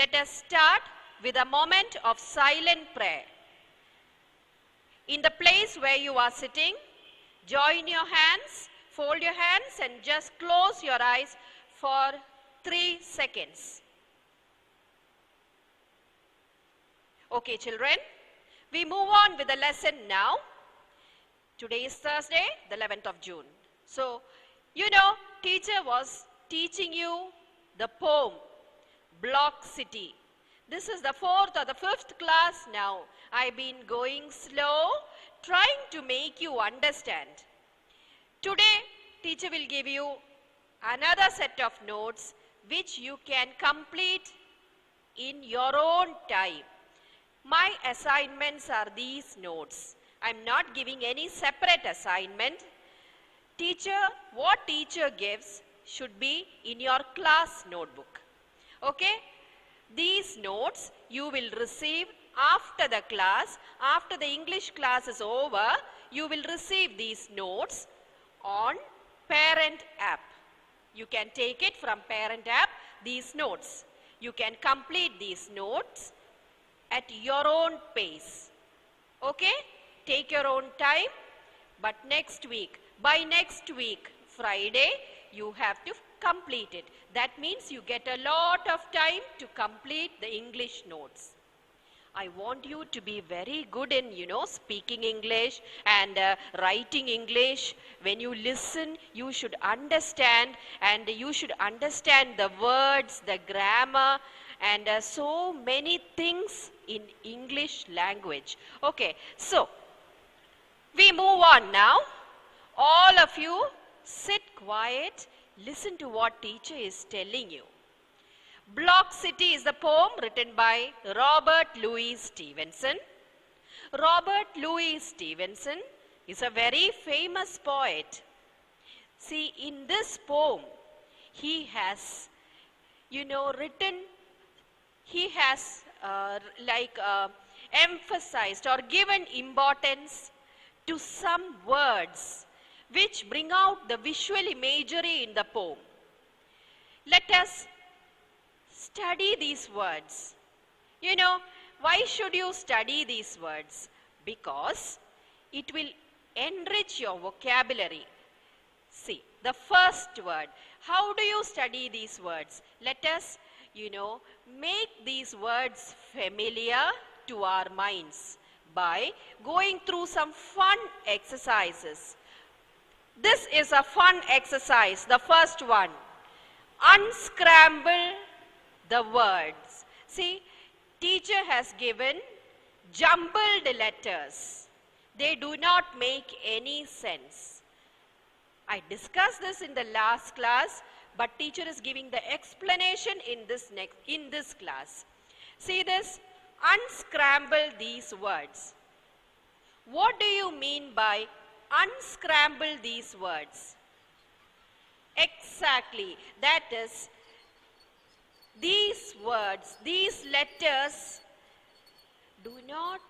let us start with a moment of silent prayer. In the place where you are sitting, join your hands, fold your hands and just close your eyes for 3 seconds. Okay, children, we move on with the lesson now. Today is Thursday, the 11th of June. So, teacher was teaching you the poem, Block City. This is the 4th or the 5th class now. I've been going slow, trying to make you understand. Today, teacher will give you another set of notes which you can complete in your own time. My assignments are these notes. I'm not giving any separate assignment. What teacher gives should be in your class notebook. Okay? These notes you will receive after the class. After the English class is over, you will receive these notes on Parent app. You can take it from Parent app, these notes. You can complete these notes at your own pace. Okay? Take your own time. But by next week, Friday, you have to complete it. That means you get a lot of time to complete the English notes. I want you to be very good in, speaking English and writing English. When you listen, you should understand, and you should understand the words, the grammar, and so many things in English language. Okay, so we move on now. All of you sit quiet, listen to what teacher is telling you. Block City is the poem written by Robert Louis Stevenson. Robert Louis Stevenson is a very famous poet. See, in this poem, he has, emphasized or given importance to some words which bring out the visual imagery in the poem. Let us study these words. Why should you study these words? Because it will enrich your vocabulary. See, the first word. How do you study these words? Let us, make these words familiar to our minds by going through some fun exercises. This is a fun exercise, the first one. Unscramble the words. See, teacher has given jumbled letters. They do not make any sense. I discussed this in the last class, but teacher is giving the explanation in this class. See this? Unscramble these words. What do you mean by unscramble these words? Exactly. That is, these words, these letters do not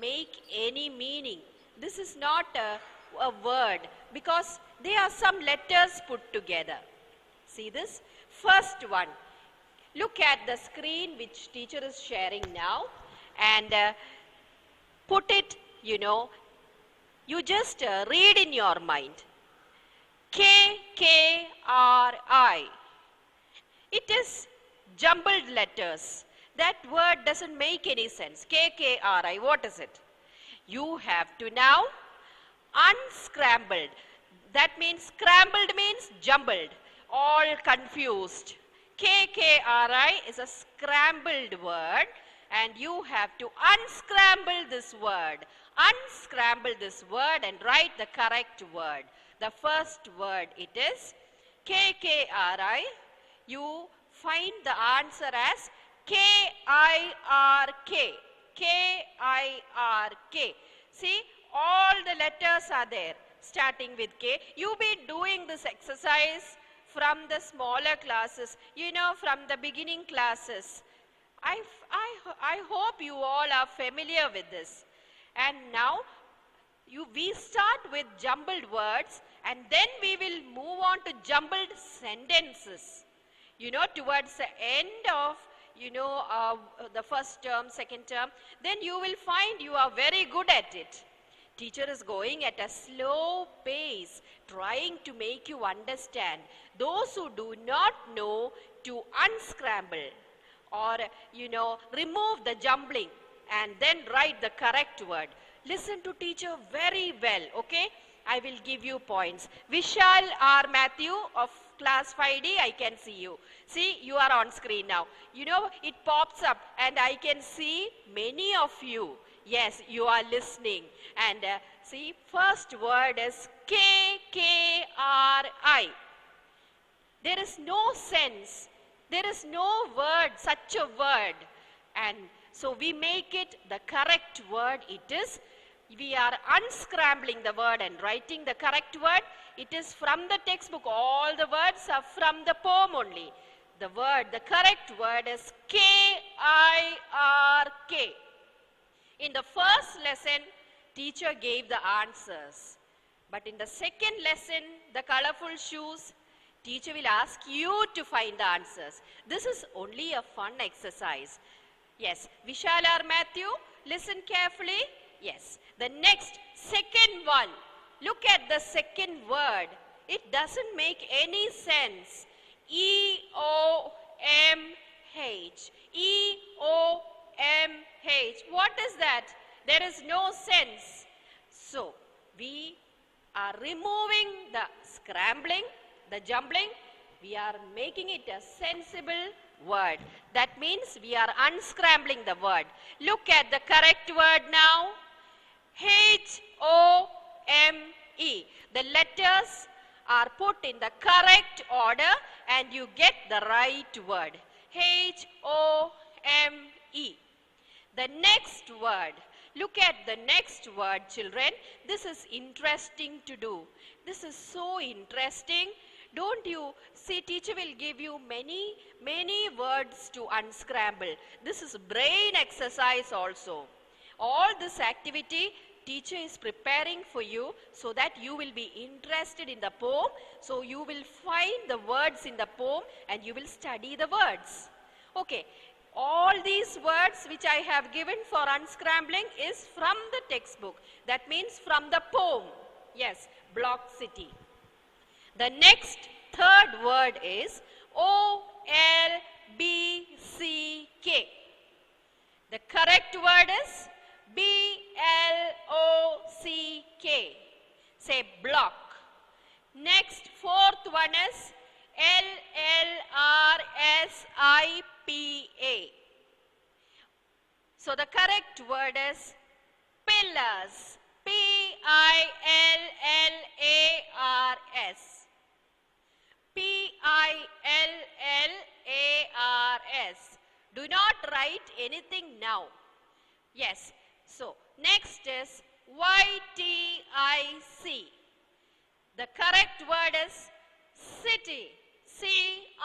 make any meaning. This is not a word because they are some letters put together. See this? First one. Look at the screen which teacher is sharing now and put it, you just read in your mind. K-K-R-I. It is jumbled letters. That word doesn't make any sense. K-K-R-I, what is it? You have to now unscramble. That means scrambled means jumbled, all confused. K-K-R-I is a scrambled word and you have to unscramble this word. Unscramble this word and write the correct word. The first word it is K-K-R-I. You find the answer as K-I-R-K. K-I-R-K. See, all the letters are there starting with K. You've been doing this exercise from the smaller classes, from the beginning classes. I hope you all are familiar with this. And now we start with jumbled words and then we will move on to jumbled sentences. Towards the end of the first term, second term, then you will find you are very good at it. Teacher is going at a slow pace, trying to make you understand. Those who do not know, to unscramble or, remove the jumbling and then write the correct word. Listen to teacher very well, okay? I will give you points. Vishal R. Matthew of class 5D, I can see you. See, you are on screen now. It pops up and I can see many of you. Yes, you are listening. And see, first word is K-K-R-I. There is no sense. There is no word, such a word. And so we make it the correct word. We are unscrambling the word and writing the correct word. It is from the textbook. All the words are from the poem only. The correct word is K-I-R-K. In the first lesson, teacher gave the answers. But in the second lesson, the colorful shoes, teacher will ask you to find the answers. This is only a fun exercise. Yes, Vishal R. Matthew, listen carefully. Yes, the next, second one. Look at the second word. It doesn't make any sense. E-O-M-H. E-O-M-H. What is that? There is no sense. So, we are removing the scrambling, the jumbling. We are making it a sensible word. That means we are unscrambling the word. Look at the correct word now. H-O-M-E. The letters are put in the correct order and you get the right word. H-O-M-E. The next word. Look at the next word, children. This is interesting to do. This is so interesting. Don't you see, teacher will give you many words to unscramble. This is brain exercise also. All this activity teacher is preparing for you so that you will be interested in the poem. So you will find the words in the poem and you will study the words. Okay, all these words which I have given for unscrambling is from the textbook. That means from the poem. Yes, Block City. The next third word is O-L-B-C-K. The correct word is B-L-O-C-K. Say block. Next, fourth one is L-L-R-S-I-P-A. So the correct word is pillars. P-I-L-L-A-R-S. P-I-L-L-A-R-S. Do not write anything now. Yes. So, next is Y-T-I-C. The correct word is city. C-I-T-Y.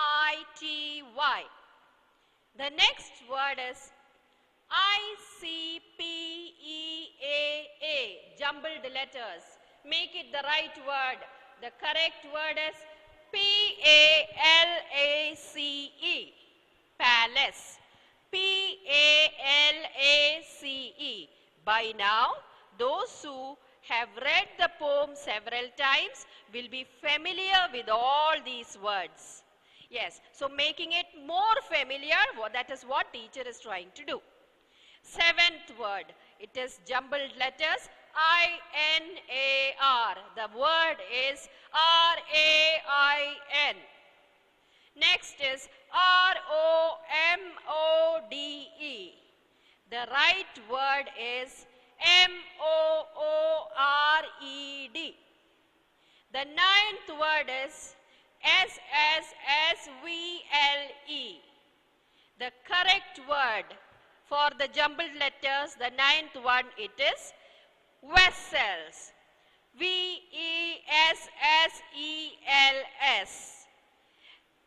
The next word is I-C-P-E-A-A. Jumbled letters. Make it the right word. The correct word is P-A-L-A-C-E. Palace. P-A-L-A-C-E. By now, those who have read the poem several times will be familiar with all these words. Yes, so making it more familiar, that is what teacher is trying to do. Seventh word, it is jumbled letters, I-N-A-R. The word is R-A-I-N. Next is R-O-M-O-D-E. The right word is M-O-O-R-E-D. The ninth word is S-S-S-V-L-E. The correct word for the jumbled letters, the ninth one, it is vessels. V-E-S-S-E-L-S.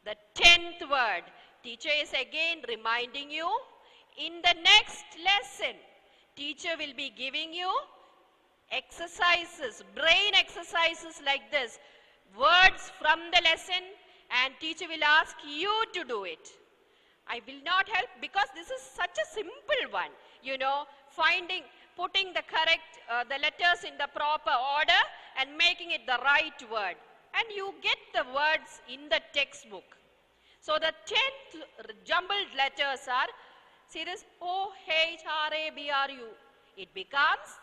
The 10th word, teacher is again reminding you, in the next lesson, teacher will be giving you exercises, brain exercises like this, words from the lesson, and teacher will ask you to do it. I will not help because this is such a simple one. You know, putting the correct, the letters in the proper order and making it the right word. And you get the words in the textbook. So the 10th jumbled letters are, see this, O-H-R-A-B-R-U. It becomes,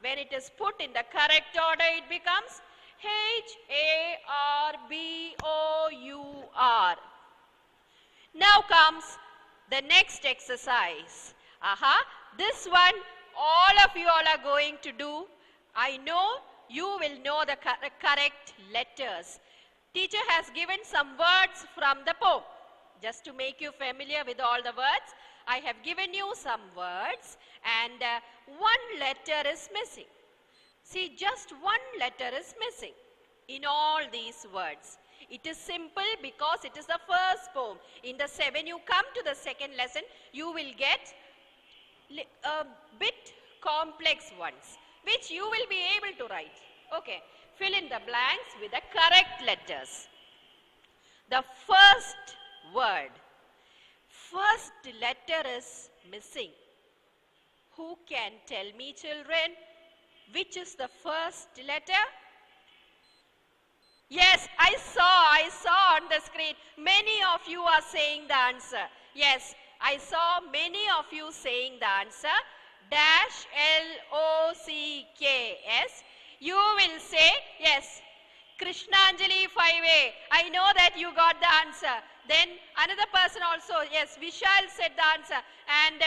when it is put in the correct order, it becomes H-A-R-B-O-U-R. Now comes the next exercise. This one, all of you all are going to do. I know you will know the correct letters. Teacher has given some words from the poem. Just to make you familiar with all the words, I have given you some words and one letter is missing. See, just one letter is missing in all these words. It is simple because it is the first poem. When you come to the second lesson, you will get a bit complex ones, which you will be able to write. Okay, fill in the blanks with the correct letters. The first word, first letter is missing. Who can tell me, children, which is the first letter? Yes, I saw on the screen. Many of you are saying the answer. Yes, I saw many of you saying the answer. Dash L-O-C-K-S. You will say, yes, Krishnanjali 5A. I know that you got the answer. Then another person also, yes, Vishal said the answer. And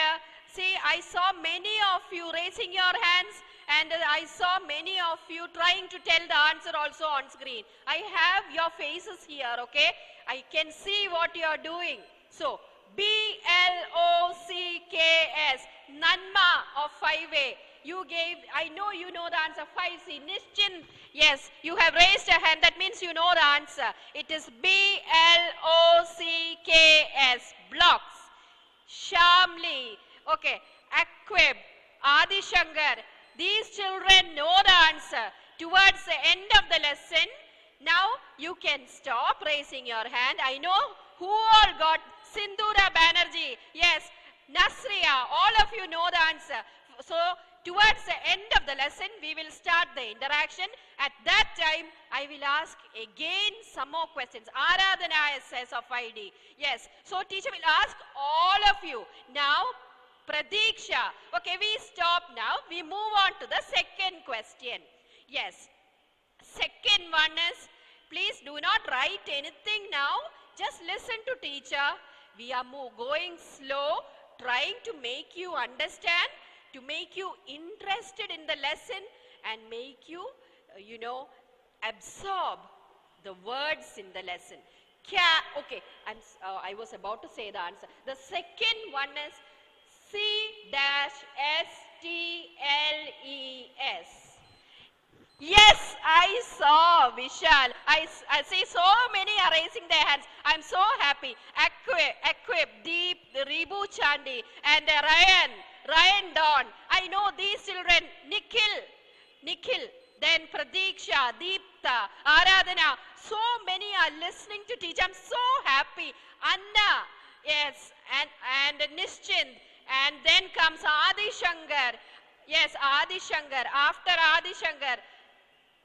see, I saw many of you raising your hands. And I saw many of you trying to tell the answer also on screen. I have your faces here, okay? I can see what you are doing. So, B-L-O-C-K-S, Nanma of 5A. You gave, I know you know the answer, 5C, Nischint. Yes, you have raised a hand, that means you know the answer. It is B-L-O-C-K-S, blocks. Shamli, okay, Aquib, Adi Shankar. These children know the answer. Towards the end of the lesson, now you can stop raising your hand. I know who all got Sindhura Banerjee. Yes, Nasriya, all of you know the answer. So, towards the end of the lesson, we will start the interaction. At that time, I will ask again some more questions. Aradhana SS of ID. Yes, so teacher will ask all of you. Now, Pradiksha. Okay, we stop now. We move on to the second question. Yes. Second one is, please do not write anything now. Just listen to teacher. We are going slow, trying to make you understand, to make you interested in the lesson and make you, absorb the words in the lesson. Okay, I was about to say the answer. The second one is C-S-T-L-E-S. Yes, I saw Vishal. I see so many are raising their hands. I'm so happy. Equip, Deep, Ribu Chandi, and Ryan Dawn. I know these children. Nikhil, then Pradiksha, Deepta, Aradhana. So many are listening to teach. I'm so happy. Anna, yes, and Nischint. And then comes Adi Shankar. Yes, Adi Shankar. After Adi Shankar.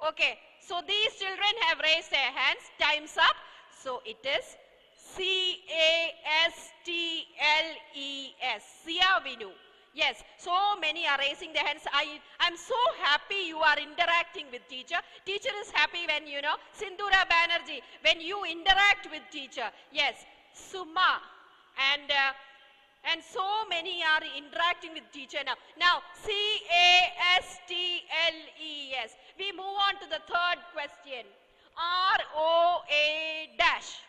Okay, so these children have raised their hands. Time's up. So it is C-A-S-T-L-E-S. Sia Vinu. Yes, so many are raising their hands. I'm so happy you are interacting with teacher. Teacher is happy when, Sindhura Banerjee, when you interact with teacher. Yes, Suma. And so many are interacting with teacher now. Now, C-A-S-T-L-E-S. We move on to the third question. R-O-A dash.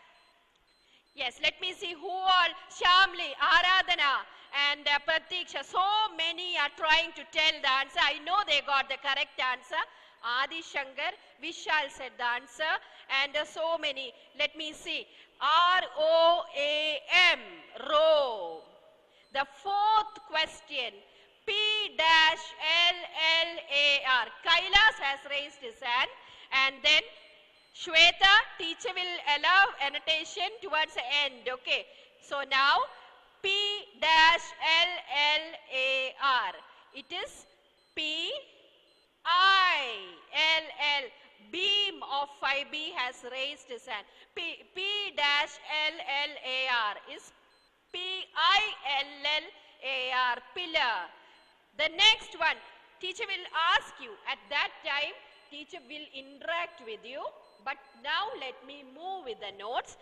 Yes, let me see who all. Shamli, Aradhana, and Pratiksha. So many are trying to tell the answer. I know they got the correct answer. Adi Shankar, Vishal said the answer. And so many. Let me see. R-O-A-M, row. The fourth question, P-L-L-A-R. Kailas has raised his hand. And then Shweta, teacher will allow annotation towards the end. Okay. So now P dash L L A R. It is P I L L. Beam of 5B has raised his hand. P dash L L A R is P I L L A R, pillar. The next one, teacher will ask you. At that time, teacher will interact with you. But now let me move with the notes.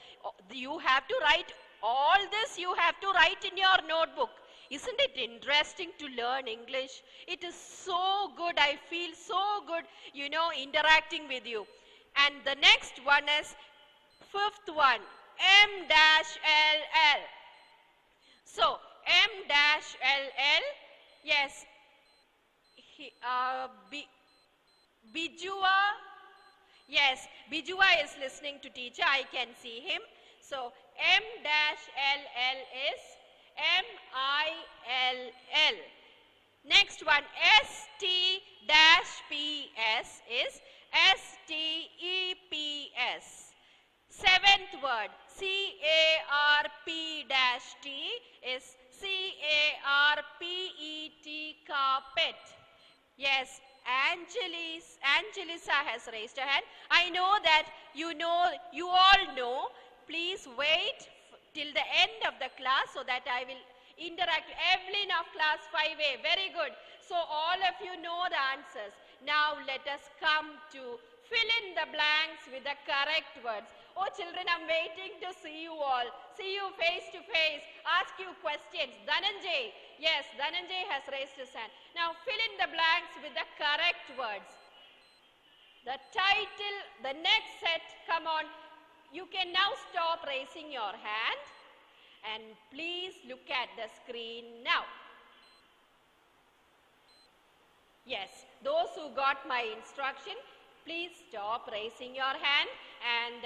You have to write all this, you have to write in your notebook. Isn't it interesting to learn English? It is so good. I feel so good, interacting with you. And the next one is fifth one, M dash L L. So, M dash L L, yes, Bijua, yes, Bijua is listening to teacher, I can see him. So, M dash L L is M-I-L-L. Next one, S-T-P-S is S-T-E-P-S. Seventh word, C-A-R-P-T is C-A-R-P-E-T, carpet. Yes, Angelisa has raised her hand. I know that you all know. Please wait till the end of the class so that I will interact. Evelyn of class 5A, very good. So all of you know the answers. Now let us come to fill in the blanks with the correct words. Oh children, I'm waiting to see you all. See you face to face. Ask you questions. Dhananjay, yes, Dhananjay has raised his hand. Now fill in the blanks with the correct words. The title, the next set, come on. You can now stop raising your hand and please look at the screen now. Yes, those who got my instruction, please stop raising your hand and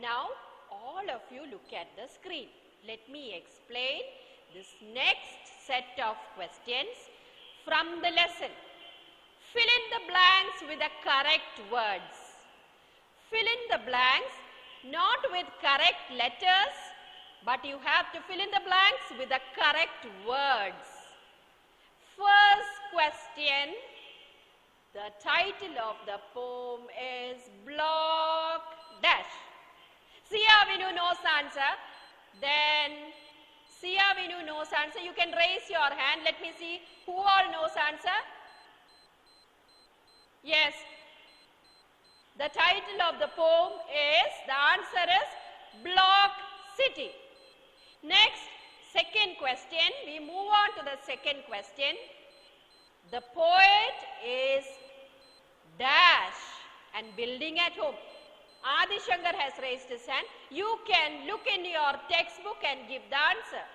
now all of you look at the screen. Let me explain this next set of questions from the lesson. Fill in the blanks with the correct words. Fill in the blanks not with correct letters, but you have to fill in the blanks with the correct words. First question, the title of the poem is Block Dash. Sia Vinu knows answer. Then Sia Vinu knows answer. You can raise your hand. Let me see who all knows answer. Yes. The title of the poem is, the answer is Block City. Next, second question. We move on to the second question. The poet is dash and building at home. Adi Shankar has raised his hand. You can look in your textbook and give the answer.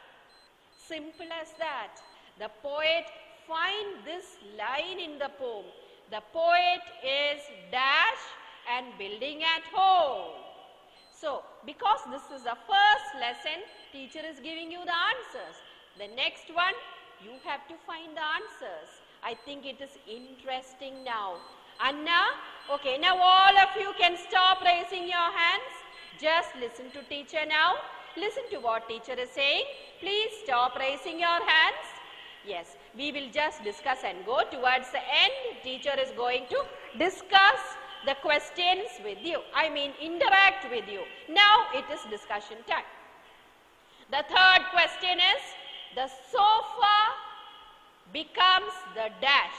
Simple as that. The poet, find this line in the poem. The poet is dash and building at home. So, because this is the first lesson, teacher is giving you the answers. The next one, you have to find the answers. I think it is interesting now. Anna, okay, now all of you can stop raising your hands. Just listen to teacher now. Listen to what teacher is saying. Please stop raising your hands. Yes, we will just discuss and go towards the end. Teacher is going to discuss the questions with you. I mean, interact with you. Now it is discussion time. The third question is, the sofa becomes the dash.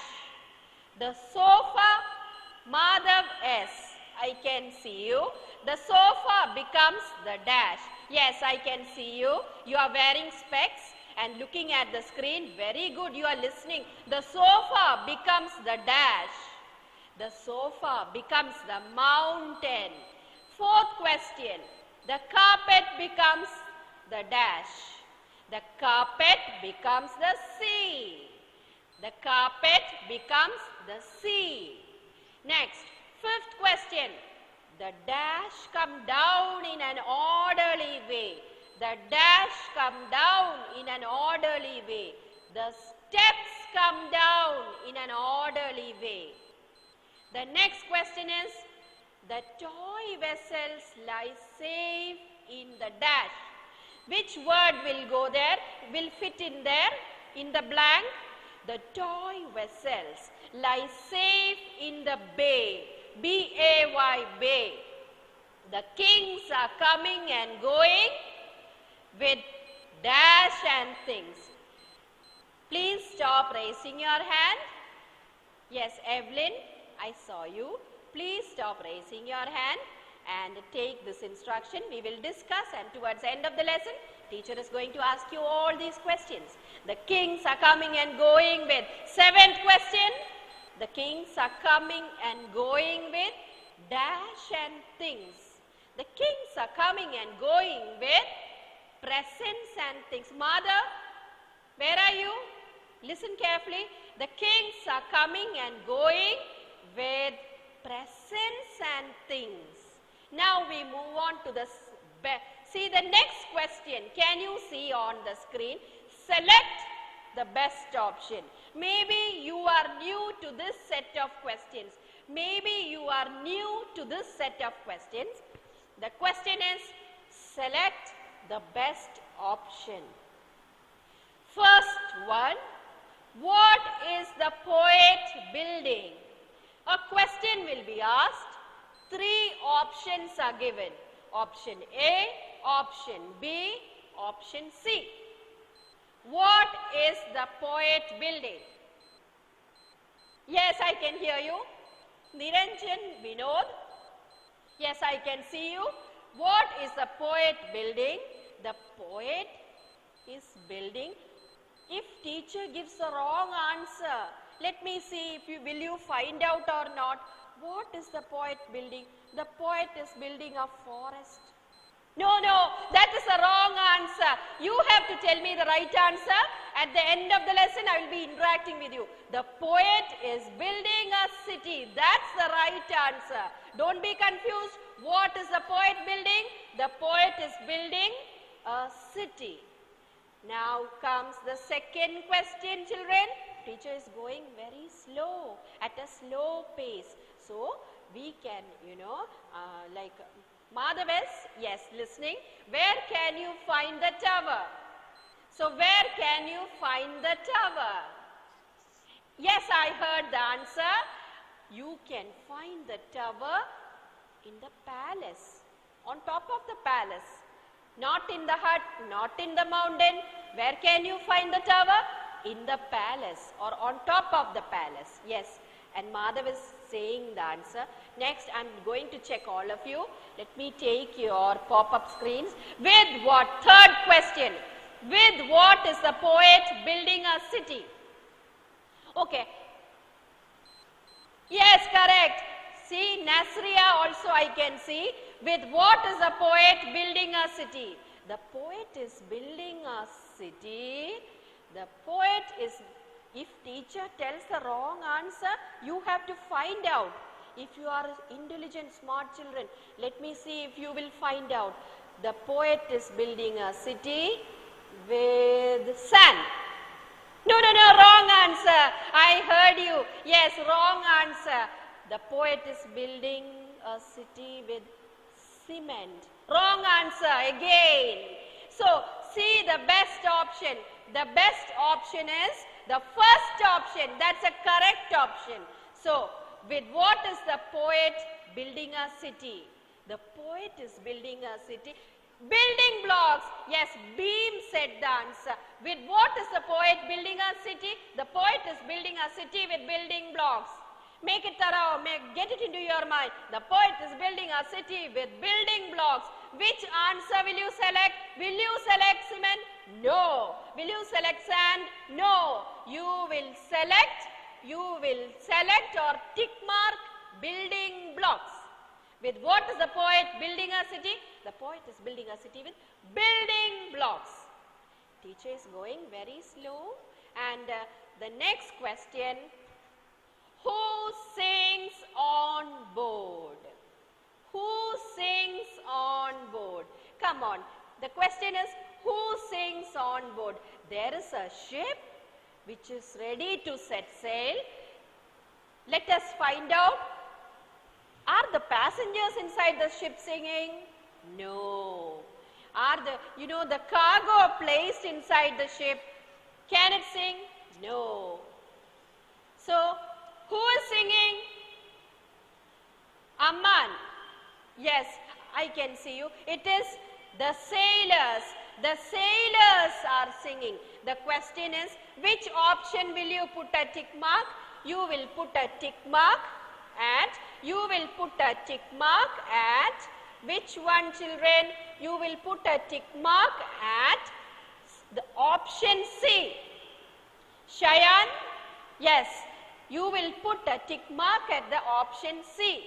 The sofa, Madhav S. I can see you. The sofa becomes the dash. Yes, I can see you. You are wearing specs and looking at the screen. Very good, you are listening. The sofa becomes the dash. The sofa becomes the mountain. Fourth question. The carpet becomes the dash. The carpet becomes the sea. The carpet becomes the sea. Next, fifth question. The dash come down in an orderly way. The dash come down in an orderly way. The steps come down in an orderly way. The next question is, the toy vessels lie safe in the dash. Which word will go there, will fit in there, in the blank? The toy vessels lie safe in the bay, B-A-Y, bay. The kings are coming and going with dash and things. Please stop raising your hand. Yes, Evelyn, I saw you. Please stop raising your hand and take this instruction. We will discuss, and towards the end of the lesson, teacher is going to ask you all these questions. The kings are coming and going with, seventh question, the kings are coming and going with dash and things. The kings are coming and going with presents and things. Mother, where are you? Listen carefully. The kings are coming and going with presents and things. Now we move on to the, see the next question. Can you see on the screen? Select the best option. Maybe you are new to this set of questions. Maybe you are new to this set of questions. The question is, select the best option. First one, what is the poet building? A question will be asked. Three options are given. Option A, option B, option C. What is the poet building? Yes, I can hear you. Niranjan, Vinod. Yes, I can see you. What is the poet building? The poet is building. If teacher gives the wrong answer, let me see if you will you find out or not. What is the poet building? The poet is building a forest. No, that is the wrong answer. You have to tell me the right answer. At the end of the lesson, I will be interacting with you. The poet is building a city. That's the right answer. Don't be confused. What is the poet building? The poet is building a city. Now comes the second question, children. Teacher is going very slow, at a slow pace. So, we can, like Madhavas, yes, listening. Where can you find the tower? So, where can you find the tower? Yes, I heard the answer. You can find the tower in the palace, on top of the palace. Not in the hut, not in the mountain. Where can you find the tower? In the palace or on top of the palace. Yes. And Madhav is saying the answer. Next, I am going to check all of you. Let me take your pop-up screens. With what? Third question. With what is the poet building a city? Okay. Yes, correct. See, Nasriya also I can see. With what is the poet building a city? The poet is building a city. The poet is, if teacher tells the wrong answer, you have to find out. If you are intelligent, smart children, let me see if you will find out. The poet is building a city with sand. No, wrong answer. I heard you. Yes, wrong answer. The poet is building a city with cement. Wrong answer again. So, see the best option. The best option is the first option. That's a correct option. So, with what is the poet building a city? The poet is building a city. Building blocks. Yes, Beam said the answer. With what is the poet building a city? The poet is building a city with building blocks. Make it thorough, get it into your mind. The poet is building a city with building blocks. Which answer will you select? Will you select cement? No. Will you select sand? No. You will select or tick mark building blocks. With what is the poet building a city? The poet is building a city with building blocks. Teacher is going very slow. And the next question, who sings on board? Who sings on board? Come on. The question is, who sings on board? There is a ship which is ready to set sail. Let us find out. Are the passengers inside the ship singing? No. Are the cargo placed inside the ship, can it sing? No. So, who is singing? Amman. Yes, I can see you. It is the sailors. The sailors are singing. The question is, which option will you put a tick mark? You will put a tick mark at, you will put a tick mark at, which one, children? You will put a tick mark at the option C. Shayan? Yes, you will put a tick mark at the option C.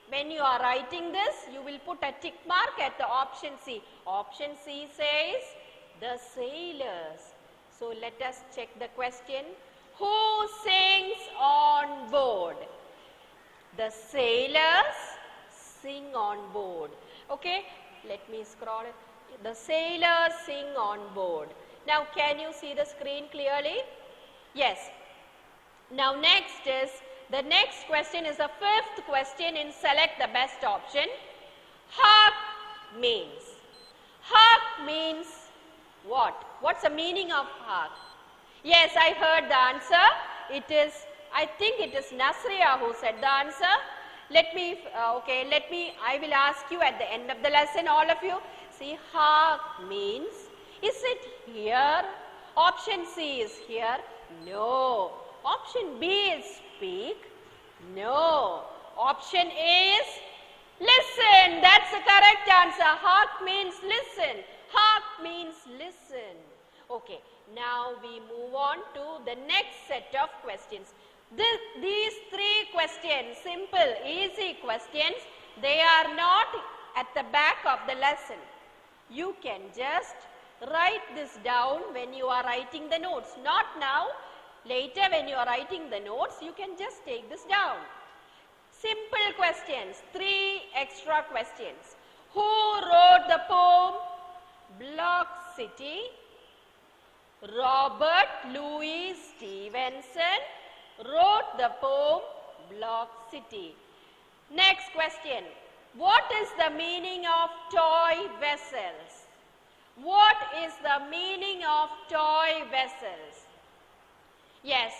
When you are writing this, you will put a tick mark at the option C. Option C says the sailors. So let us check the question. Who sings on board? The sailors sing on board. Okay, let me scroll. The sailors sing on board. Now can you see the screen clearly? Yes. Now next is, the next question is the fifth question in select the best option. Hark means. Hark means what? What's the meaning of hark? Yes, I heard the answer. It is, I think it is Nasriya who said the answer. I will ask you at the end of the lesson, all of you. See, hark means, is it here? Option C is here. No. Option B is speak. No. Option A is listen. That's the correct answer. Hark means listen. Hark means listen. Okay. Now we move on to the next set of questions. These three questions, simple, easy questions, they are not at the back of the lesson. You can just write this down when you are writing the notes. Not now. Later when you are writing the notes, you can just take this down. Simple questions, three extra questions. Who wrote the poem Block City? Robert Louis Stevenson wrote the poem Block City. Next question. What is the meaning of toy vessels? What is the meaning of toy vessels? Yes,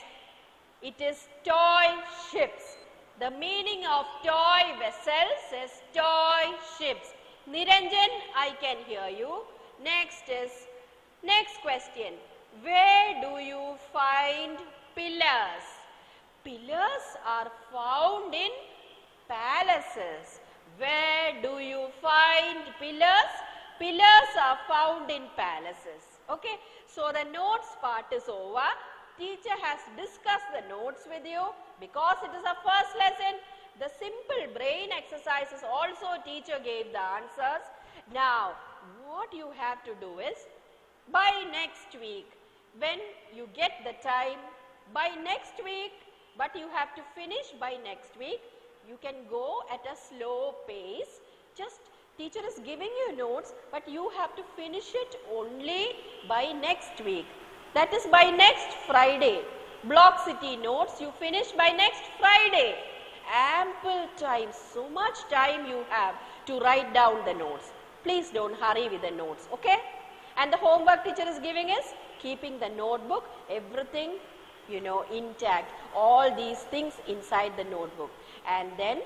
it is toy ships. The meaning of toy vessels is toy ships. Niranjan, I can hear you. Next question. Where do you find pillars? Pillars are found in palaces. Where do you find pillars? Pillars are found in palaces. Okay, so the notes part is over. Teacher has discussed the notes with you because it is a first lesson. The simple brain exercises also teacher gave the answers. Now, what you have to do is, by next week, when you get the time, by next week, but you have to finish by next week, you can go at a slow pace. Just teacher is giving you notes, but you have to finish it only by next week. That is by next Friday. Block City notes you finish by next Friday. Ample time, so much time you have to write down the notes. Please don't hurry with the notes, okay? And the homework teacher is giving is keeping the notebook, everything, intact. All these things inside the notebook. And then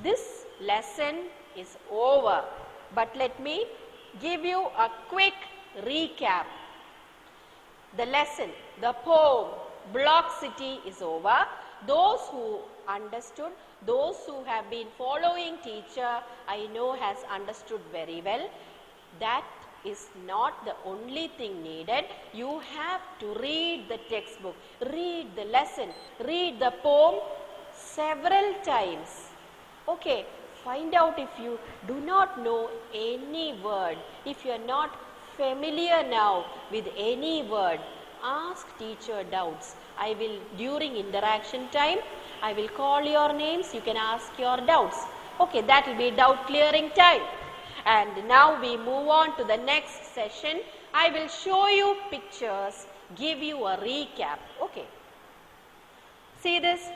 this lesson is over. But let me give you a quick recap. The lesson, the poem, Block City is over. Those who understood, those who have been following teacher, I know has understood very well. That is not the only thing needed. You have to read the textbook, read the lesson, read the poem several times. Okay, find out if you do not know any word, if you are not familiar now with any word, ask teacher doubts. I will, during interaction time, I will call your names, you can ask your doubts. Okay, that will be doubt clearing time. And now we move on to the next session. I will show you pictures, give you a recap. Okay. See this?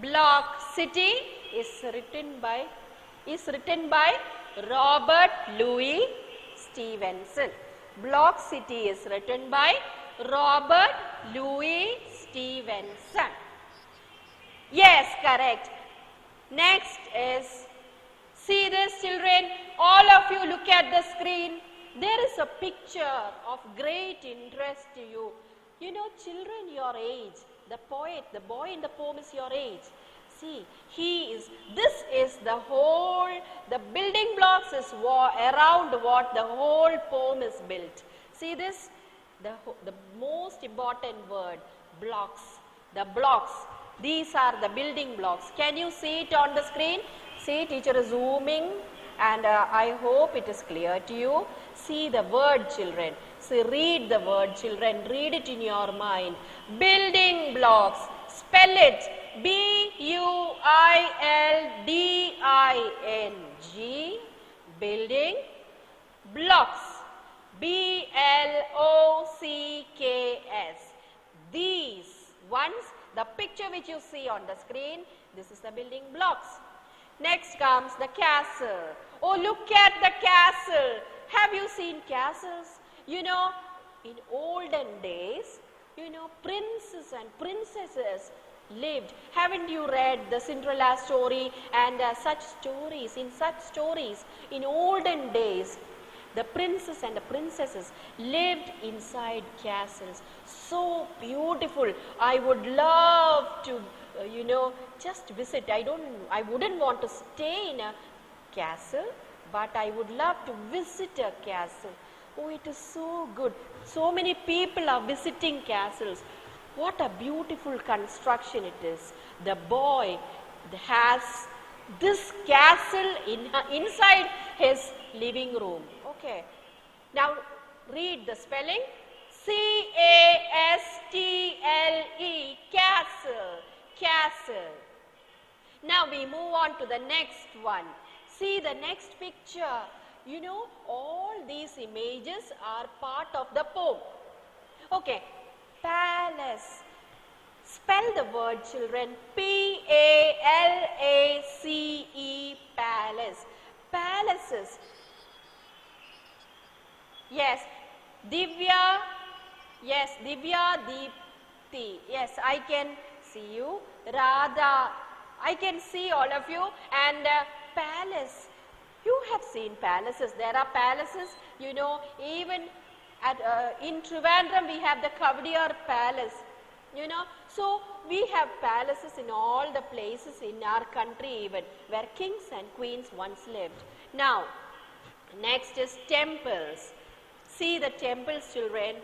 Block City is written by Robert Louis Stevenson. Block City is written by Robert Louis Stevenson. Yes, correct. Next is, see this children, all of you look at the screen. There is a picture of great interest to you. You know, children your age, the poet, the boy in the poem is your age. See, this is the whole, the building blocks is around what the whole poem is built. See this, the most important word, blocks, the blocks. These are the building blocks. Can you see it on the screen? See, teacher is zooming, and I hope it is clear to you. See the word, children. See, read the word, children. Read it in your mind. Building blocks. Spell it. B-U-I-L-D-I-N-G. Building blocks. B-L-O-C-K-S. These ones, the picture which you see on the screen, this is the building blocks. Next comes the castle. Oh, look at the castle. Have you seen castles? You know, in olden days, you know, princes and princesses lived. Haven't you read the Cinderella story and such stories? In such stories, in olden days, the princes and the princesses lived inside castles. So beautiful. I would love to, you know, just visit. I wouldn't want to stay in a castle, but I would love to visit a castle. Oh, it is so good. So many people are visiting castles. What a beautiful construction it is. The boy has this castle inside his living room. Okay. Now read the spelling. C-A-S-T-L-E, castle, castle. Now we move on to the next one. See the next picture. You know, all these images are part of the poem. Okay, palace. Spell the word, children. P-A-L-A-C-E, palace. Palaces. Yes, Divya. Yes, Divya, Deepthi. Yes, I can see you. Radha. I can see all of you. And palace. You have seen palaces. There are palaces, you know, even in Trivandrum we have the Kavadiyar Palace, you know. So we have palaces in all the places in our country even, where kings and queens once lived. Now, next is temples. See the temples, children.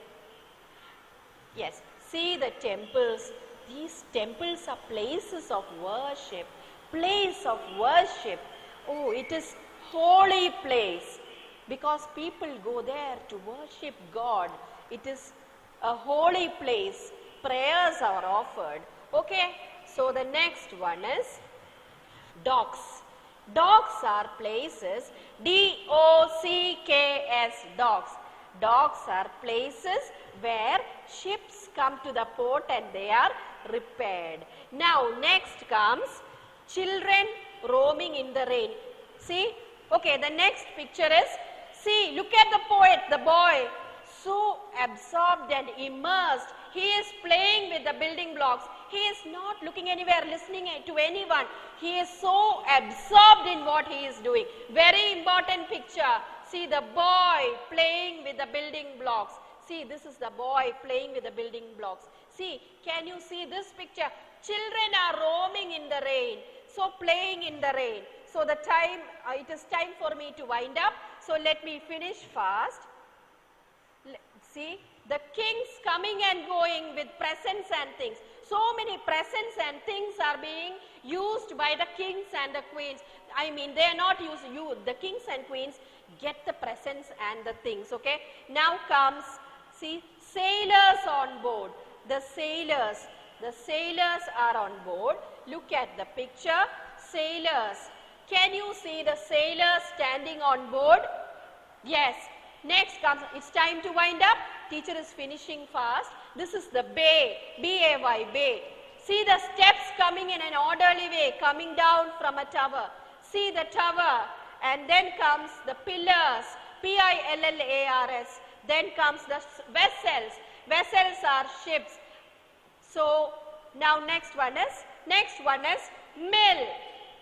Yes, see the temples. These temples are places of worship. Place of worship. Oh, it is holy place because people go there to worship God. It is a holy place. Prayers are offered. Okay, so the next one is docks. Docks are places. D-O-C-K-S, docks. Docks are places where ships come to the port and they are repaired. Now next comes children roaming in the rain. See, okay, the next picture is, see, look at the poet, the boy, so absorbed and immersed. He is playing with the building blocks. He is not looking anywhere, listening to anyone. He is so absorbed in what he is doing. Very important picture. See the boy playing with the building blocks. See, this is the boy playing with the building blocks. See, can you see this picture? Children are roaming in the rain, so playing in the rain. So the time, it is time for me to wind up. So let me finish fast. See, the kings coming and going with presents and things. So many presents and things are being used by the kings and the queens. I mean, they are not used, the kings and queens get the presents and the things, okay. Now comes, see, sailors on board. The sailors are on board. Look at the picture. Sailors. Can you see the sailors standing on board? Yes. Next comes, it's time to wind up. Teacher is finishing fast. This is the bay, B-A-Y, bay. See the steps coming in an orderly way, coming down from a tower. See the tower, and then comes the pillars. P-I-L-L-A-R-S. Then comes the vessels. Vessels are ships. So now next one is mill.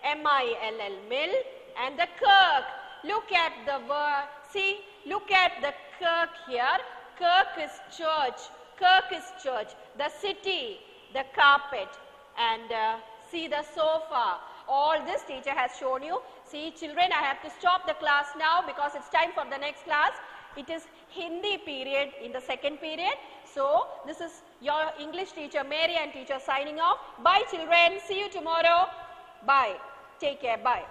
M-I-L-L, mill. And the kirk. Look at the word. See, look at the kirk here. Kirk is church. Kirk is church. The city, the carpet, and see the sofa. All this teacher has shown you. See children, I have to stop the class now because it's time for the next class. It is Hindi period in the second period. So this is your English teacher Mary and teacher signing off. Bye children. See you tomorrow. Bye. Take care. Bye.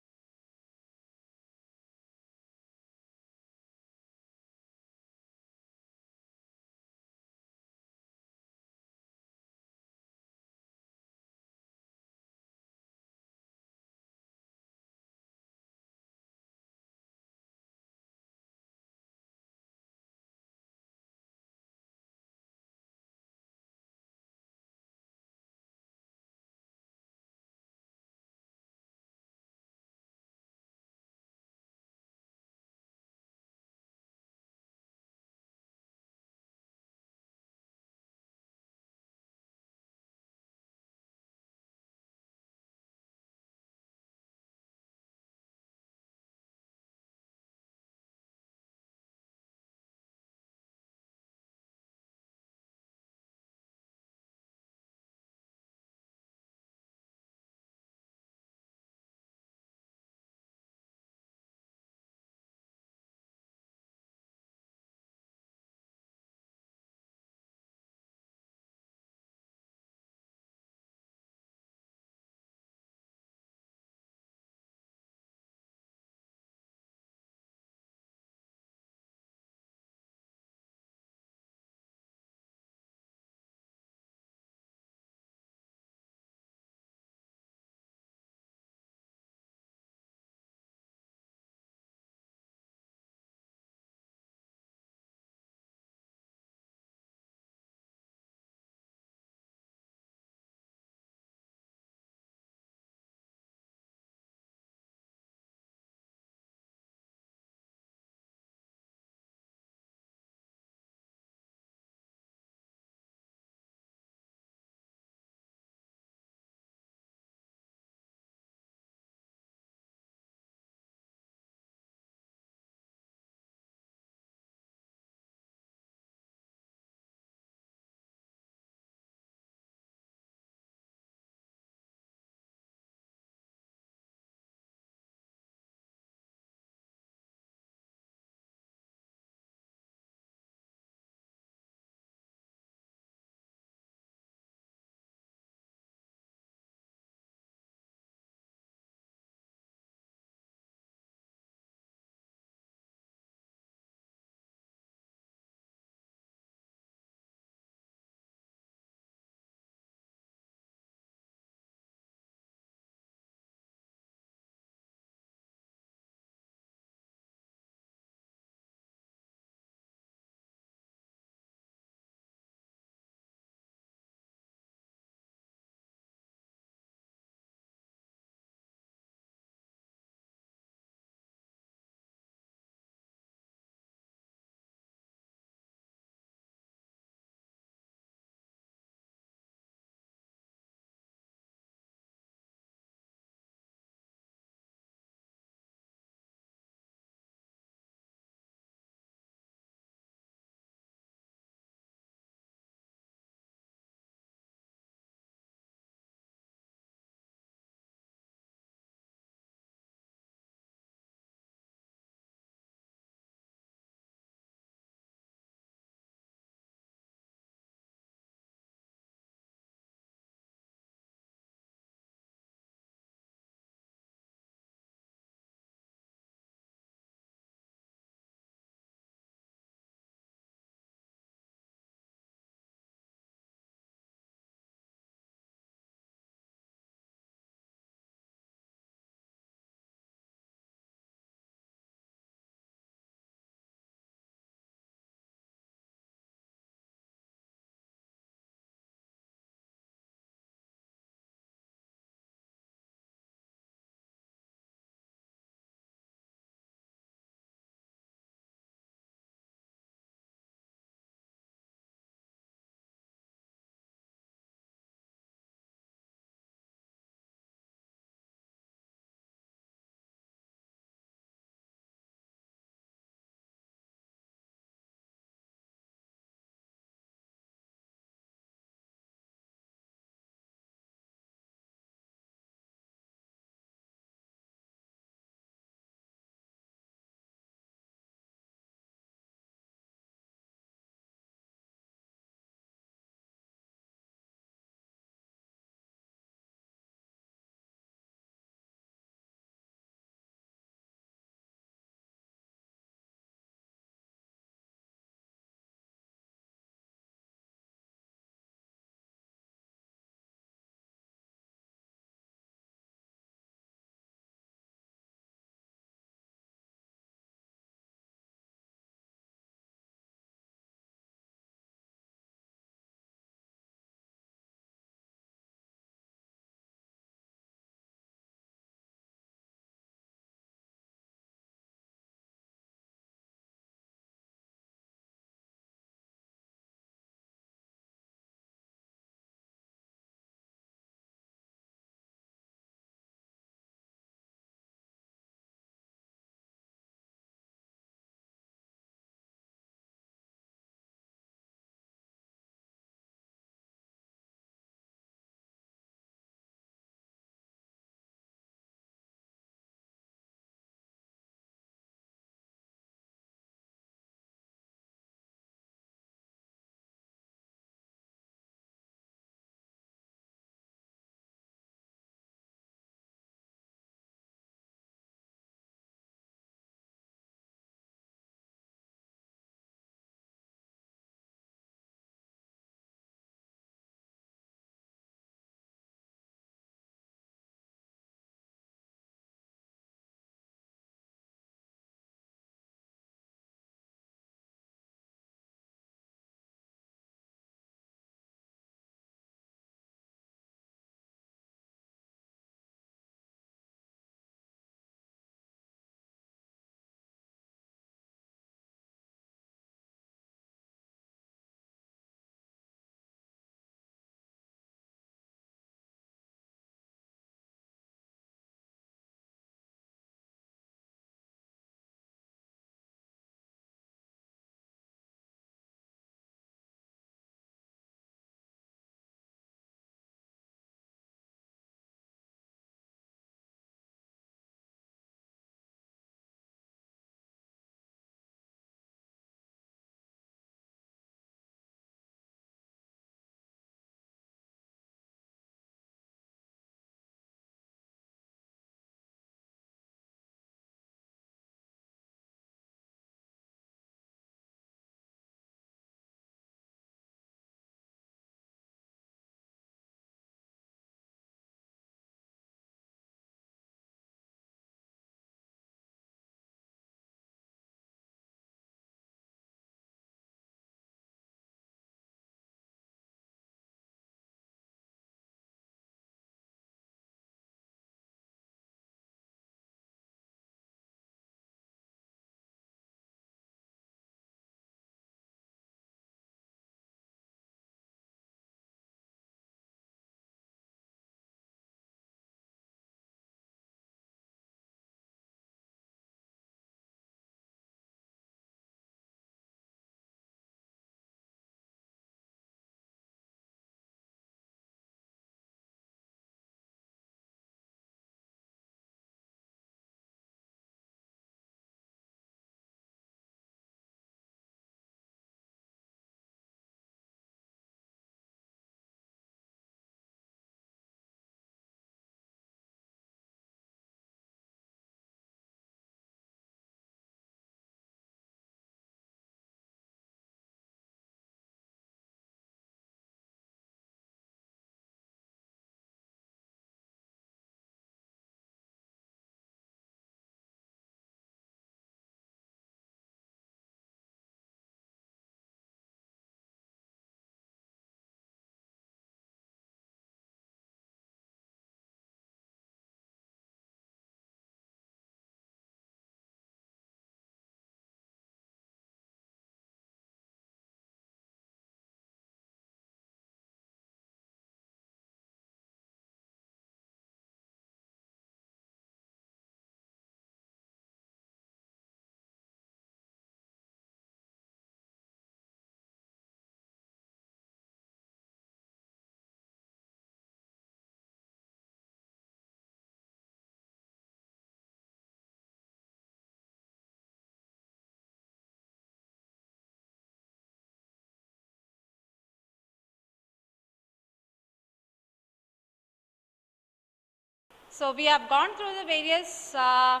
So we have gone through the various how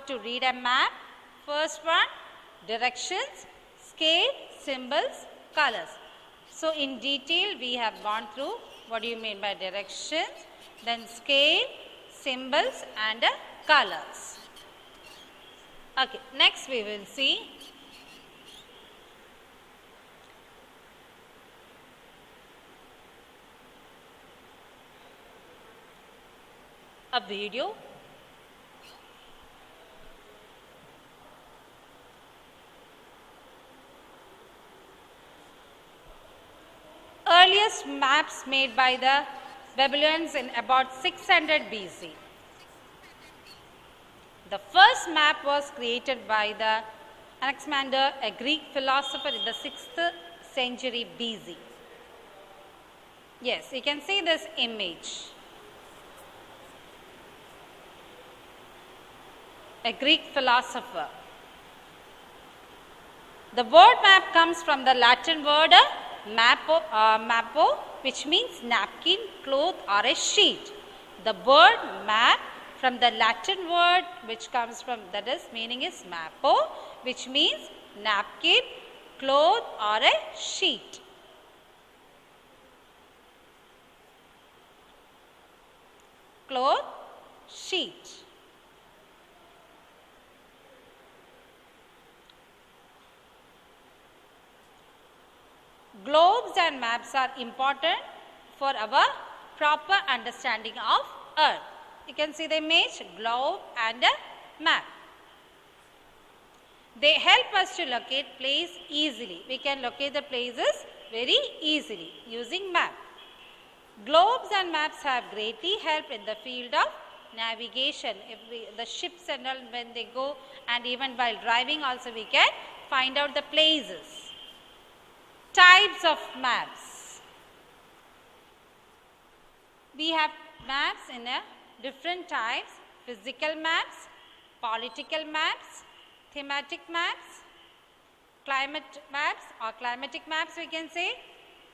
to read a map. First one, directions, scale, symbols, colors. So in detail we have gone through what do you mean by directions, then scale, symbols and colors. Okay, next we will see a video. Earliest maps made by the Babylonians in about 600 BC. The first map was created by the Anaximander, a Greek philosopher in the 6th century BC. Yes, you can see this image. A Greek philosopher. The word map comes from the Latin word mappo, which means napkin, cloth or a sheet. The word map from the Latin word which comes from, that is meaning is mappo, which means napkin, cloth or a sheet. Cloth, sheet. Globes and maps are important for our proper understanding of Earth. You can see the image, globe and a map. They help us to locate place easily. We can locate the places very easily using map. Globes and maps have greatly helped in the field of navigation. The ships and all, when they go, and even while driving also we can find out the places. Types of maps. We have maps in different types: physical maps, political maps, thematic maps, climate maps or climatic maps we can say,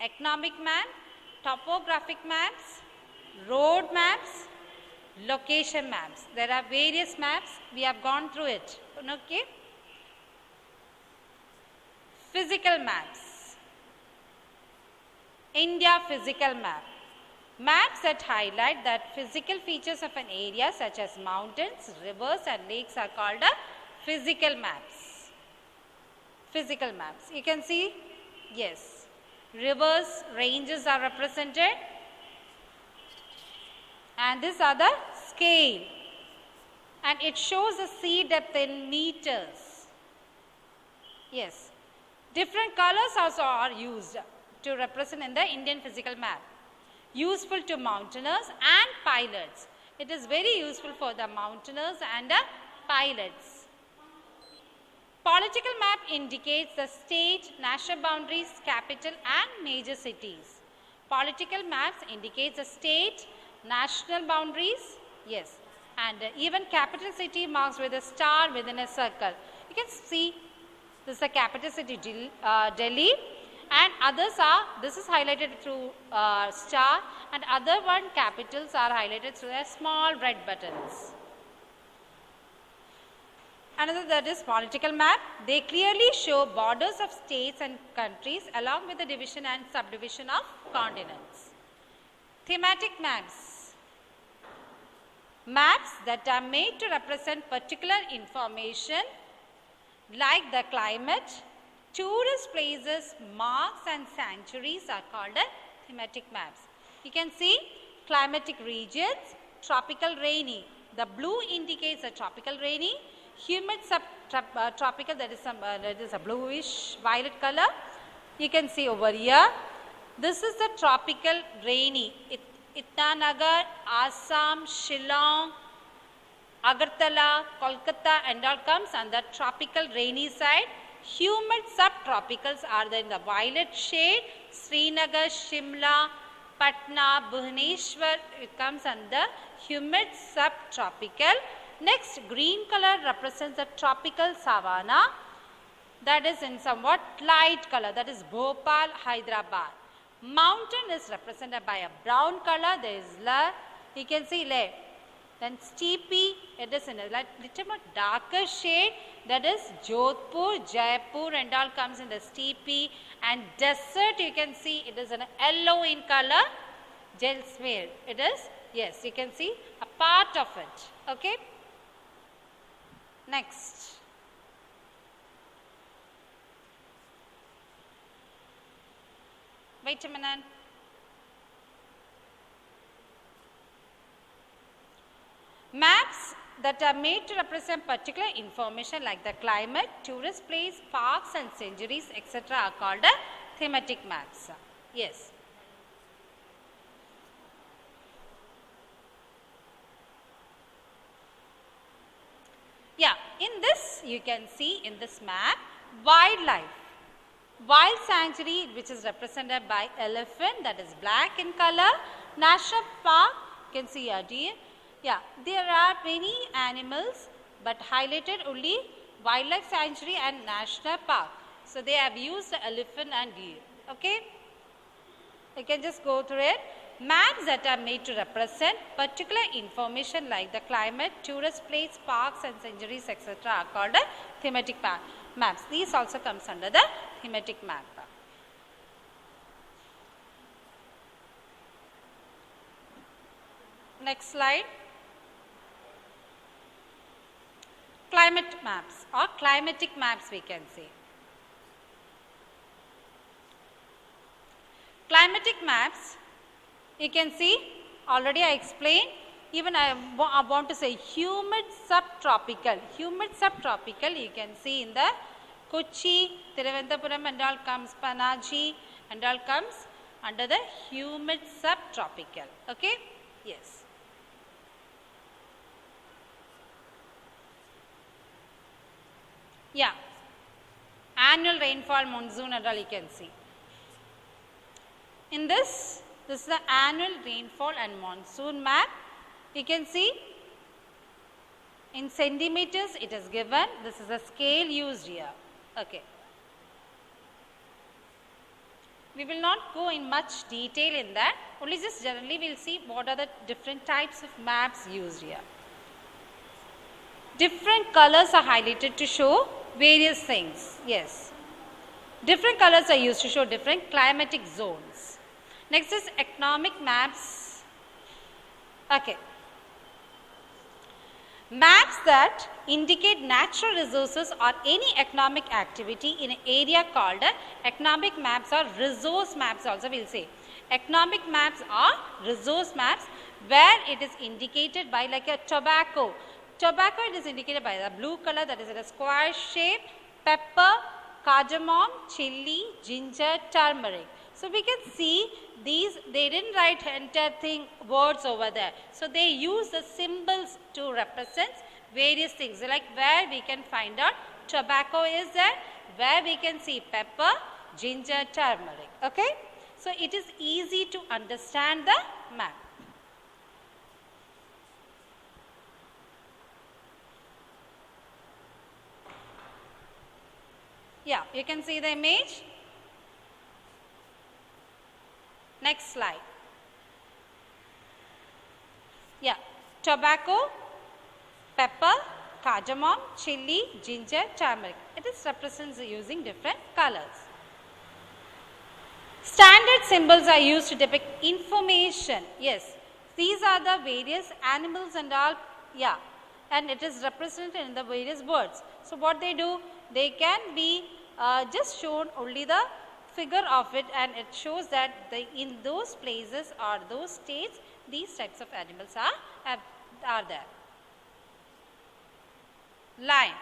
economic map, topographic maps, road maps, location maps. There are various maps, we have gone through it. Okay. Physical maps. India physical map. Maps that highlight that physical features of an area such as mountains, rivers and lakes are called physical maps. Physical maps. You can see, yes, rivers, ranges are represented, and these are the scale, and it shows the sea depth in meters. Yes, different colors also are used to represent in the Indian physical map. Useful to mountaineers and pilots. It is very useful for the mountaineers and the pilots. Political map indicates the state, national boundaries, capital and major cities. Political maps indicates the state, national boundaries, yes, and even capital city marks with a star within a circle. You can see this is the capital city Delhi, and others are, this is highlighted through star, and other one capitals are highlighted through a small red buttons. Another, that is political map. They clearly show borders of states and countries along with the division and subdivision of continents. Thematic maps. Maps that are made to represent particular information like the climate, tourist places, marks and sanctuaries are called thematic maps. You can see climatic regions, tropical rainy. The blue indicates a tropical rainy, humid subtropical, that is a bluish violet color. You can see over here, this is the tropical rainy. Itanagar, Assam, Shillong, Agartala, Kolkata and all comes on the tropical rainy side. Humid subtropicals are in the violet shade. Srinagar, Shimla, Patna, Bhubaneswar, it comes under humid subtropical. Next, green color represents the tropical savanna, that is in somewhat light color, that is Bhopal, Hyderabad. Mountain is represented by a brown color, there is you can see left. Then steepy, it is in a little more darker shade, that is Jodhpur, Jaipur and all comes in the steepy, and desert you can see it is in a yellow in color, Jaisalmer. It is, yes, you can see a part of it. Okay. Next. Wait a minute. Maps that are made to represent particular information like the climate, tourist place, parks and centuries, etc. are called thematic maps. Yes. Yeah, in this you can see in this map wildlife. Wild sanctuary which is represented by elephant, that is black in color. National park, you can see a deer. Yeah, there are many animals but highlighted only wildlife sanctuary and national park. So they have used the elephant and deer. Okay. You can just go through it. Maps that are made to represent particular information like the climate, tourist place, parks and centuries, etc. are called thematic maps. These also comes under the thematic map. Next slide. Climate maps or climatic maps we can say. Climatic maps, you can see already I explained, even I want to say humid subtropical. Humid subtropical you can see in the Kochi, Thiruvananthapuram and all comes, Panaji and all comes under the humid subtropical. Okay? Yes. Yeah. Annual rainfall, monsoon and all you can see. In this is the annual rainfall and monsoon map. You can see in centimeters it is given. This is a scale used here. Okay. We will not go in much detail in that. Only just generally we will see what are the different types of maps used here. Different colors are highlighted to show various things. Yes. Different colors are used to show different climatic zones. Next is economic maps. Okay. Maps that indicate natural resources or any economic activity in an area called economic maps or resource maps also we will say. Economic maps are resource maps where it is indicated by like a tobacco. Tobacco it is indicated by the blue color, that is in a square shape, pepper, cardamom, chili, ginger, turmeric. So we can see these, they didn't write entire thing words over there. So they use the symbols to represent various things, like where we can find out tobacco is there, where we can see pepper, ginger, turmeric. Okay. So it is easy to understand the map. Yeah, you can see the image. Next slide. Yeah, tobacco, pepper, cardamom, chili, ginger, turmeric. It is represents using different colors. Standard symbols are used to depict information. Yes, these are the various animals and all. Yeah, and it is represented in the various words. So what they do, they can be just shown only the figure of it, and it shows that in those places or those states these types of animals are there. Lion,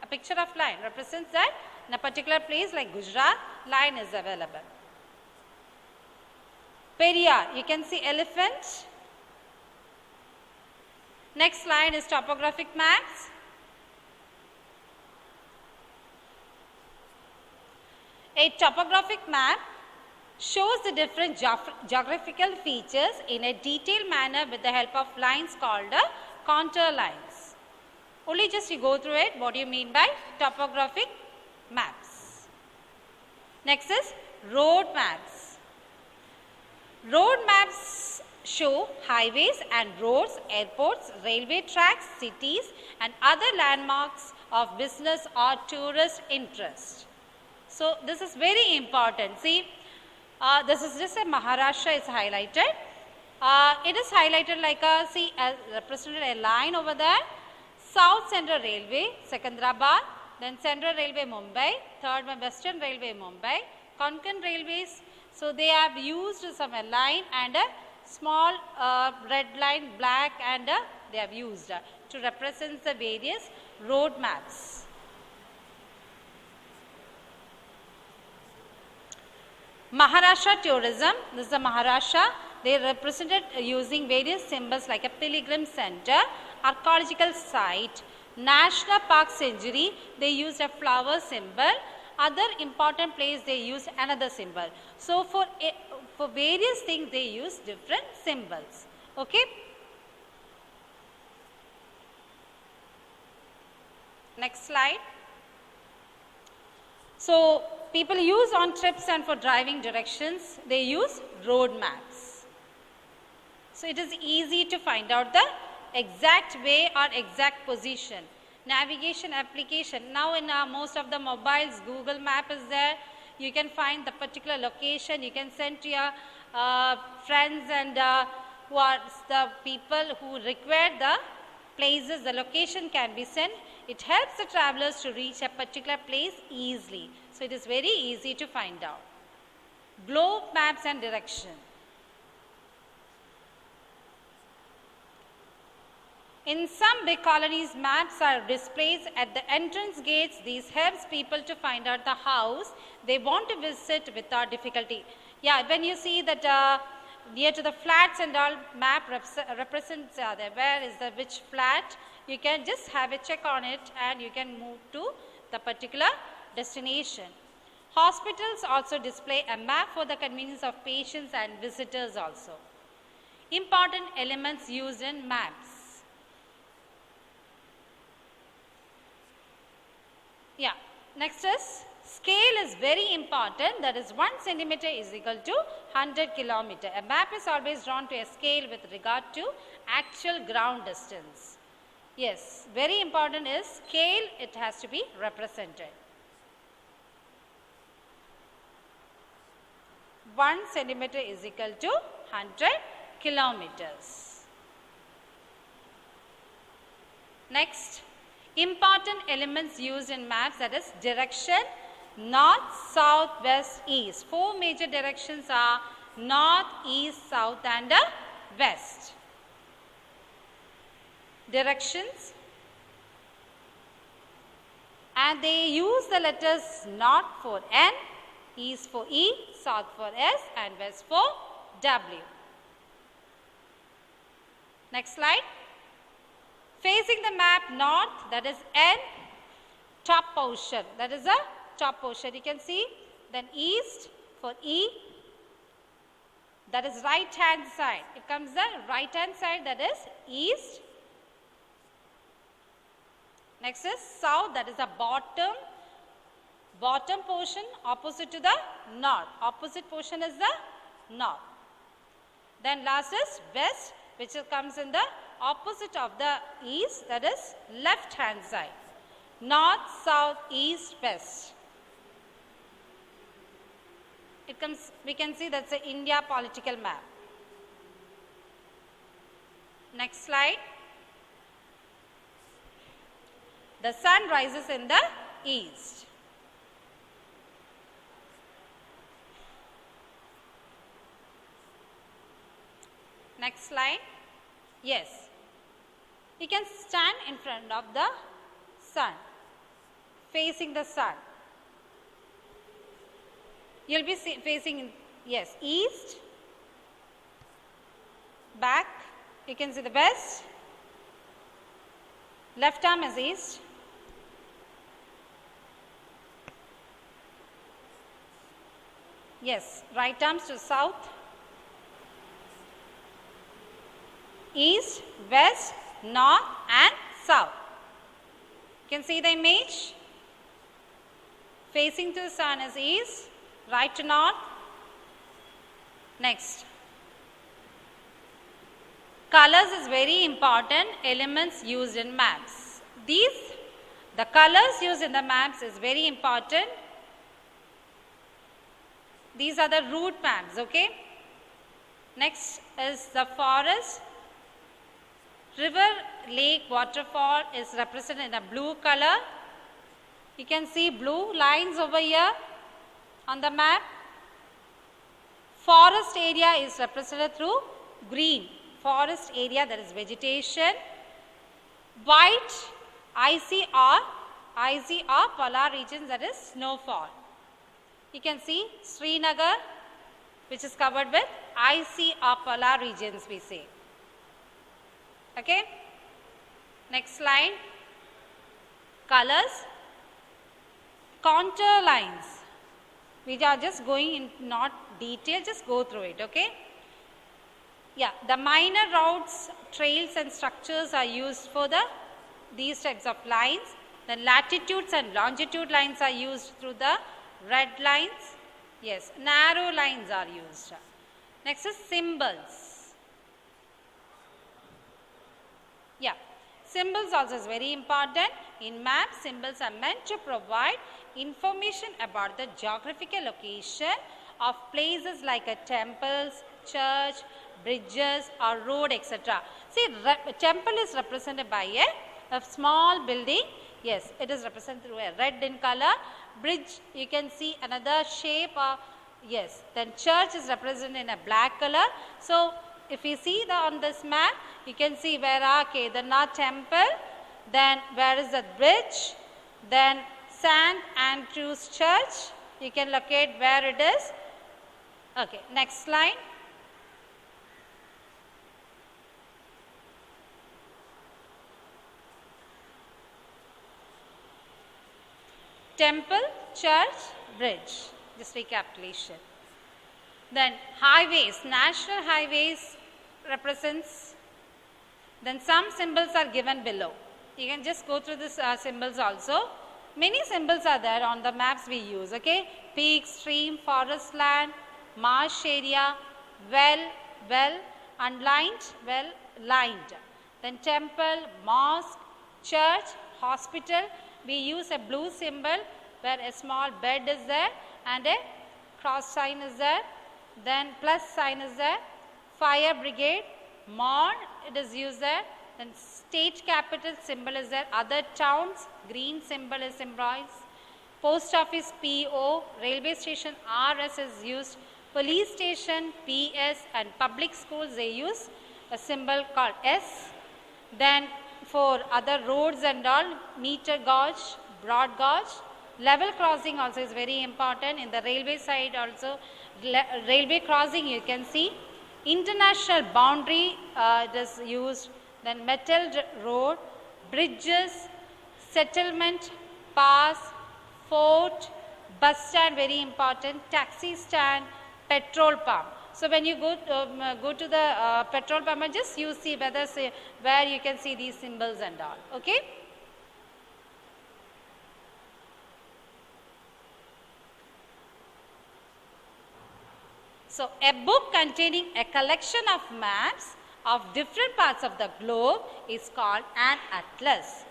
a picture of lion represents that in a particular place like Gujarat, lion is available. Periyar, you can see elephant. Next line is topographic maps. A topographic map shows the different geographical features in a detailed manner with the help of lines called contour lines. Only just you go through it, what do you mean by topographic maps. Next is road maps. Road maps show highways and roads, airports, railway tracks, cities and other landmarks of business or tourist interest. So this is very important. See, this is just a Maharashtra is highlighted. It is highlighted like a, see, represented a line over there. South Central Railway, Secunderabad, then Central Railway, Mumbai, third one Western Railway, Mumbai, Konkan Railways. So they have used some a line and a small red line, black, and they have used to represent the various road maps. Maharashtra tourism, this is the Maharashtra, they represented using various symbols like a pilgrim center, archaeological site, national park sanctuary, they used a flower symbol, other important place they used another symbol. So for various things they use different symbols. Okay. Next slide. So people use on trips and for driving directions, they use road maps. So it is easy to find out the exact way or exact position. Navigation application, now in most of the mobiles, Google Map is there. You can find the particular location, you can send to your friends and who are the people who require the places, the location can be sent. It helps the travelers to reach a particular place easily. So it is very easy to find out. Globe maps and direction. In some big colonies, maps are displayed at the entrance gates. This helps people to find out the house they want to visit without difficulty. Yeah, when you see that near to the flats and all, map represents where is the which flat, you can just have a check on it and you can move to the particular destination. Hospitals also display a map for the convenience of patients and visitors also. Important elements used in maps. Yeah, next is scale is very important, that is 1 centimeter is equal to 100 kilometer. A map is always drawn to a scale with regard to actual ground distance. Yes, very important is scale, it has to be represented. 1 centimeter is equal to 100 kilometers. Next, important elements used in maps, that is direction, north, south, west, east. 4 major directions are north, east, south and west. Directions, and they use the letters north for N, east for E, south for S and west for W. Next slide. Facing the map north, that is N, top portion, that is the top portion you can see. Then east for E, that is right hand side. It comes the right hand side, that is east. Next is south, that is the bottom portion opposite to the north. Opposite portion is the north. Then last is west, which comes in the opposite of the east, that is left hand side. North, south, east, west. It comes, we can see that's the India political map. Next slide. The sun rises in the east. Next slide. Yes. You can stand in front of the sun, facing the sun. You'll be facing, yes, east, back, you can see the west, left arm is east, yes, right arms to south, east, west, north and south. You can see the image. Facing to the sun is east, right to north. Next. Colors is very important elements used in maps. The colors used in the maps is very important. These are the route maps, okay? Next is the forest. River, lake, waterfall is represented in a blue color. You can see blue lines over here on the map. Forest area is represented through green. Forest area, that is vegetation. White, ICR, polar regions, that is snowfall. You can see Srinagar, which is covered with ICR polar regions, we say. Okay? Next line. Colors. Contour lines. We are just going in not detail, just go through it, okay? Yeah, the minor routes, trails and structures are used for these types of lines. The latitudes and longitude lines are used through the red lines. Yes, narrow lines are used. Next is symbols. Yeah, symbols also is very important. In maps, symbols are meant to provide information about the geographical location of places like temples, church, bridges or road, etc. See, temple is represented by a small building. Yes, it is represented through a red in color. Bridge, you can see another shape. Yes, then church is represented in a black color. So, if you see on this map, you can see where are Kedarnath temple, then where is the bridge, then St. Andrew's Church. You can locate where it is. Okay, next slide. Temple, church, bridge. Just recapitulation. Then highways, national highways represents. Then some symbols are given below. You can just go through these symbols also. Many symbols are there on the maps we use, okay? Peak, stream, forest land, marsh area, well, unlined, well, lined. Then temple, mosque, church, hospital. We use a blue symbol where a small bed is there and a cross sign is there. Then plus sign is there. Fire brigade, morn, it is used there. Then state capital symbol is there. Other towns, green symbol is symbolized. Post office PO, railway station RS is used. Police station PS and public schools they use a symbol called S. Then for other roads and all, meter gauge, broad gauge. Level crossing also is very important. In the railway side also, railway crossing you can see. International boundary it is used. Then metal road, bridges, settlement, pass, fort, bus stand very important, taxi stand, petrol pump. So when you go to the petrol pump, just you see where you can see these symbols and all. Okay. So a book containing a collection of maps of different parts of the globe is called an atlas.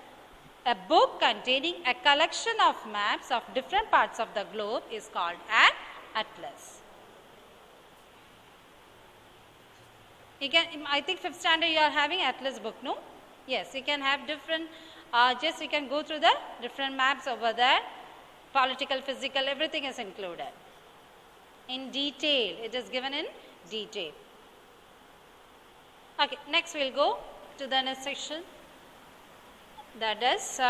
A book containing a collection of maps of different parts of the globe is called an atlas. You can, I think 5th standard you are having atlas book, no? Yes, you can have different, just you can go through the different maps over there. Political, physical, everything is included. In detail, it is given in detail. Okay, next we'll go to the next section. That is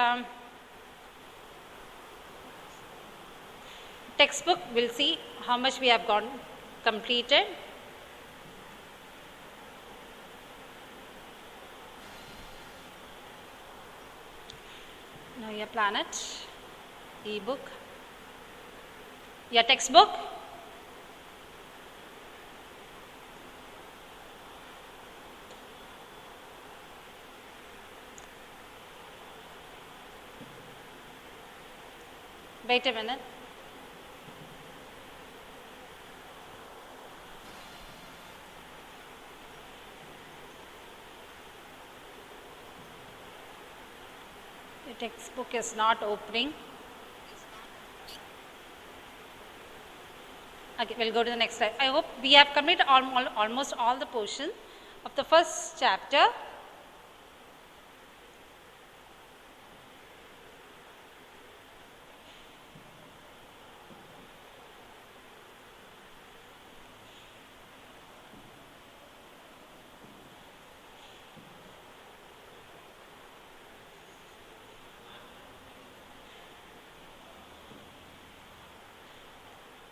textbook. We'll see how much we have gone completed. Now your planet, e-book, your textbook. Wait a minute. textbook is not opening. Okay, we'll go to the next slide. I hope we have completed almost all the portion of the first chapter.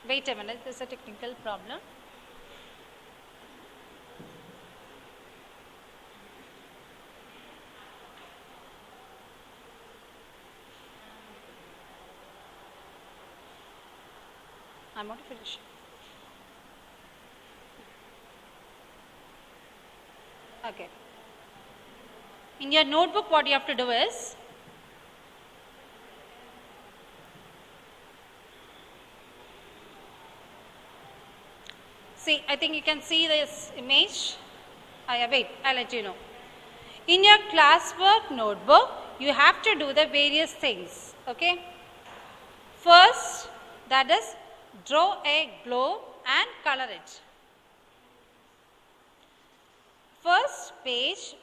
Wait a minute, there's a technical problem. I'm going to finish. Okay. In your notebook, what you have to do is, see, I think you can see this image. Wait, I'll let you know. In your classwork notebook, you have to do the various things. Okay. First, that is, draw a globe and color it. First page,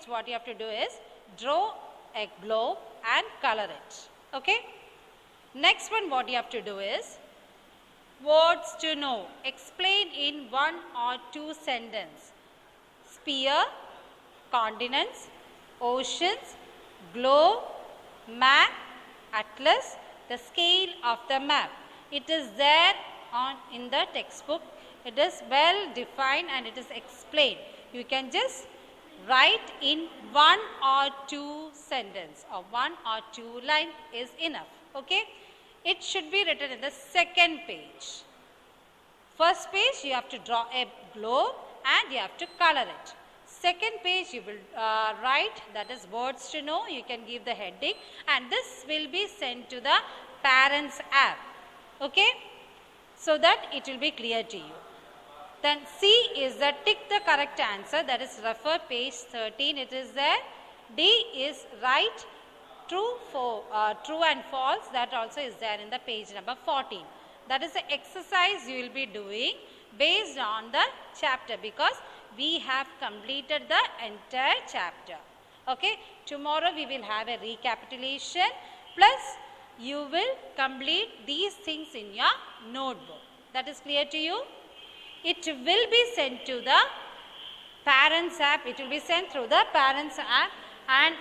what you have to do is draw a globe and color it. Okay. Next one, what you have to do is words to know. Explain in one or two sentences. Sphere, continents, oceans, globe, map, atlas, the scale of the map. It is there in the textbook. It is well defined and it is explained. You can just write in one or two sentences or one or two lines is enough. Okay. It should be written in the second page. First page, you have to draw a globe and you have to color it. Second page, you will write, that is words to know. You can give the heading and this will be sent to the parents app. Okay, so that it will be clear to you. Then C is the tick the correct answer, that is refer page 13, it is there. D is write true and false, that also is there in the page number 14. That is the exercise you will be doing based on the chapter, because we have completed the entire chapter. Okay, tomorrow we will have a recapitulation, plus you will complete these things in your notebook. That is clear to you? It will be sent to the parents app. It will be sent through the parents app, and